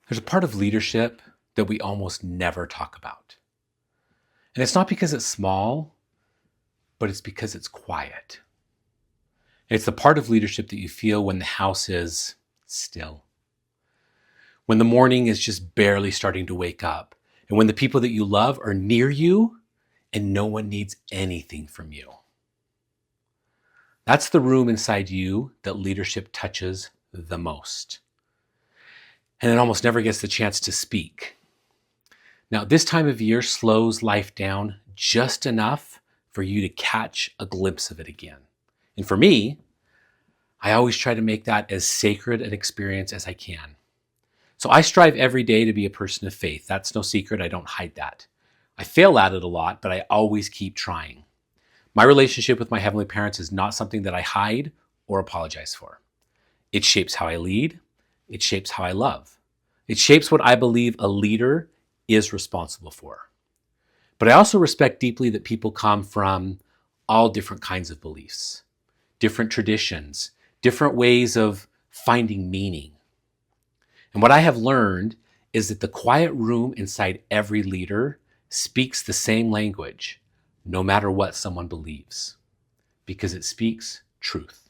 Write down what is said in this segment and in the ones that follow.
There's a part of leadership that we almost never talk about. And it's not because it's small, but it's because it's quiet. It's the part of leadership that you feel when the house is still, when the morning is just barely starting to wake up, and when the people that you love are near you and no one needs anything from you. That's the room inside you that leadership touches the most. And it almost never gets the chance to speak. Now, this time of year slows life down just enough for you to catch a glimpse of it again. And for me, I always try to make that as sacred an experience as I can. So I strive every day to be a person of faith. That's no secret. I don't hide that. I fail at it a lot, but I always keep trying. My relationship with my heavenly parents is not something that I hide or apologize for. It shapes how I lead. It shapes how I love. It shapes what I believe a leader is responsible for. But I also respect deeply that people come from all different kinds of beliefs, different traditions, different ways of finding meaning. And what I have learned is that the quiet room inside every leader speaks the same language, no matter what someone believes, because it speaks truth.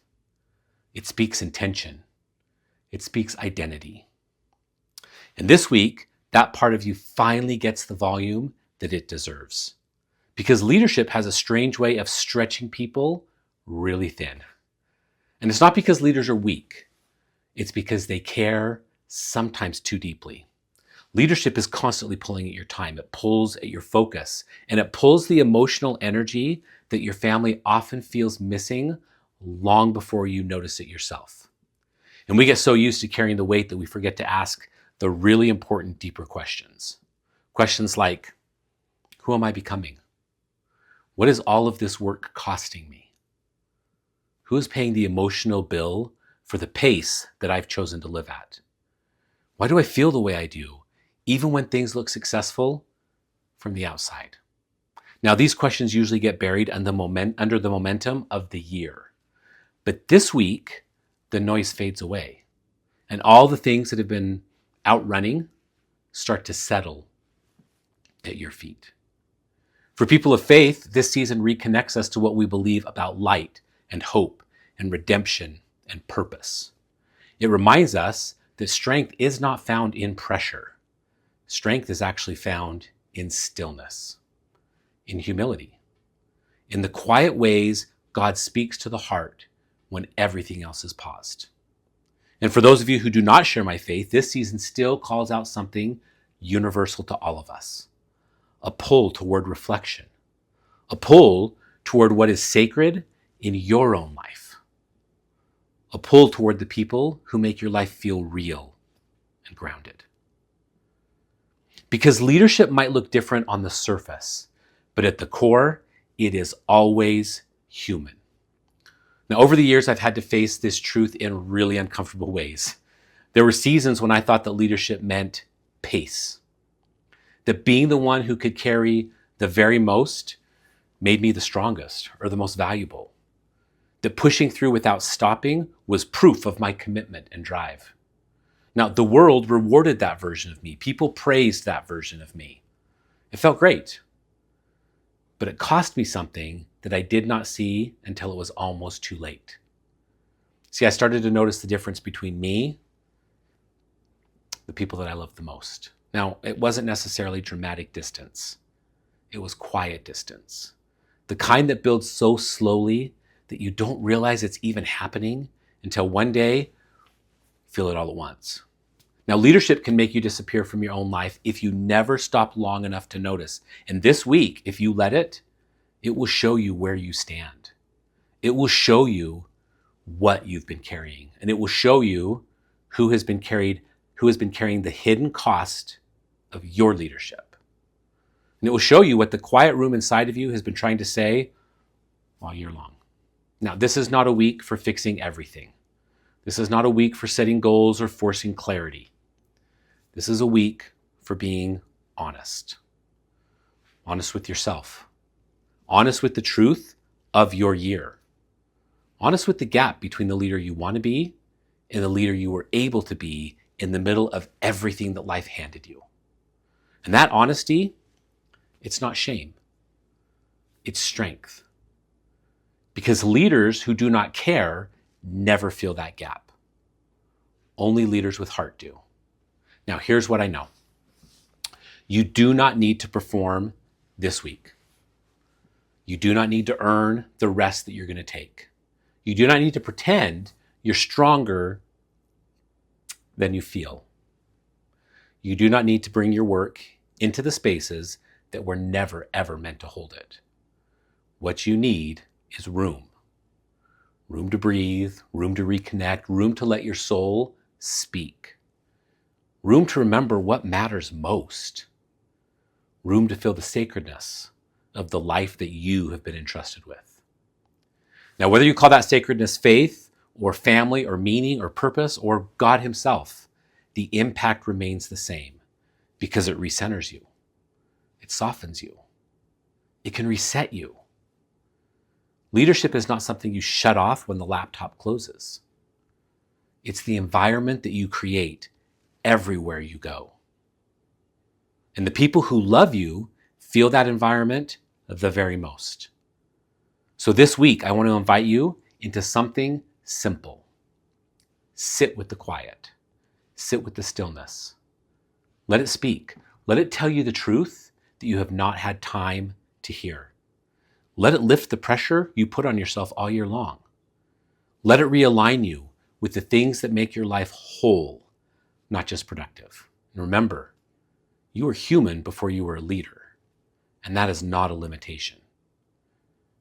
It speaks intention. It speaks identity. And this week, that part of you finally gets the volume that it deserves. Because leadership has a strange way of stretching people really thin. And it's not because leaders are weak. It's because they care sometimes too deeply. Leadership is constantly pulling at your time. It pulls at your focus. And it pulls the emotional energy that your family often feels missing long before you notice it yourself. And we get so used to carrying the weight that we forget to ask the really important, deeper questions. Questions like, who am I becoming? What is all of this work costing me? Who is paying the emotional bill for the pace that I've chosen to live at? Why do I feel the way I do, even when things look successful from the outside? Now, these questions usually get buried under the momentum of the year. But this week, the noise fades away, and all the things that have been outrunning start to settle at your feet. For people of faith, this season reconnects us to what we believe about light and hope and redemption and purpose. It reminds us that strength is not found in pressure. Strength is actually found in stillness, in humility, in the quiet ways God speaks to the heart when everything else is paused. And for those of you who do not share my faith, this season still calls out something universal to all of us. A pull toward reflection. A pull toward what is sacred in your own life. A pull toward the people who make your life feel real and grounded. Because leadership might look different on the surface, but at the core, it is always human. Now, over the years, I've had to face this truth in really uncomfortable ways. There were seasons when I thought that leadership meant pace. That being the one who could carry the very most made me the strongest or the most valuable. That pushing through without stopping was proof of my commitment and drive. Now, the world rewarded that version of me. People praised that version of me. It felt great. But it cost me something that I did not see until it was almost too late. See, I started to notice the difference between me, the people that I love the most. Now, it wasn't necessarily dramatic distance. It was quiet distance. The kind that builds so slowly that you don't realize it's even happening until one day, you feel it all at once. Now, leadership can make you disappear from your own life if you never stop long enough to notice. And this week, if you let it, it will show you where you stand. It will show you what you've been carrying. And it will show you who has been carrying the hidden cost of your leadership. And it will show you what the quiet room inside of you has been trying to say all year long. Now, this is not a week for fixing everything. This is not a week for setting goals or forcing clarity. This is a week for being honest. Honest with yourself. Honest with the truth of your year. Honest with the gap between the leader you want to be and the leader you were able to be in the middle of everything that life handed you. And that honesty, it's not shame, it's strength. Because leaders who do not care never feel that gap. Only leaders with heart do. Now, here's what I know. You do not need to perform this week. You do not need to earn the rest that you're going to take. You do not need to pretend you're stronger than you feel. You do not need to bring your work into the spaces that were never, ever meant to hold it. What you need is room. Room to breathe, room to reconnect, room to let your soul speak. Room to remember what matters most. Room to feel the sacredness of the life that you have been entrusted with. Now, whether you call that sacredness faith or family or meaning or purpose or God himself, the impact remains the same because it recenters you. It softens you. It can reset you. Leadership is not something you shut off when the laptop closes. It's the environment that you create everywhere you go. And the people who love you feel that environment the very most. So this week, I want to invite you into something simple. Sit with the quiet. Sit with the stillness. Let it speak. Let it tell you the truth that you have not had time to hear. Let it lift the pressure you put on yourself all year long. Let it realign you with the things that make your life whole, not just productive. And remember, you were human before you were a leader, and that is not a limitation.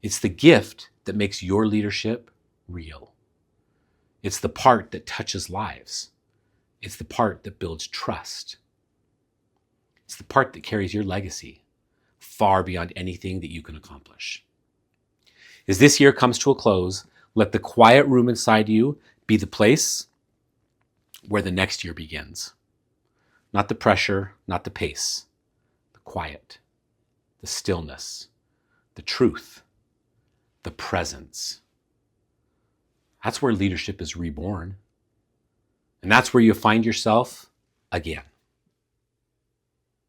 It's the gift that makes your leadership real. It's the part that touches lives. It's the part that builds trust. It's the part that carries your legacy far beyond anything that you can accomplish. As this year comes to a close, let the quiet room inside you be the place where the next year begins. Not the pressure, not the pace, the quiet, the stillness, the truth, the presence. That's where leadership is reborn. And that's where you find yourself again.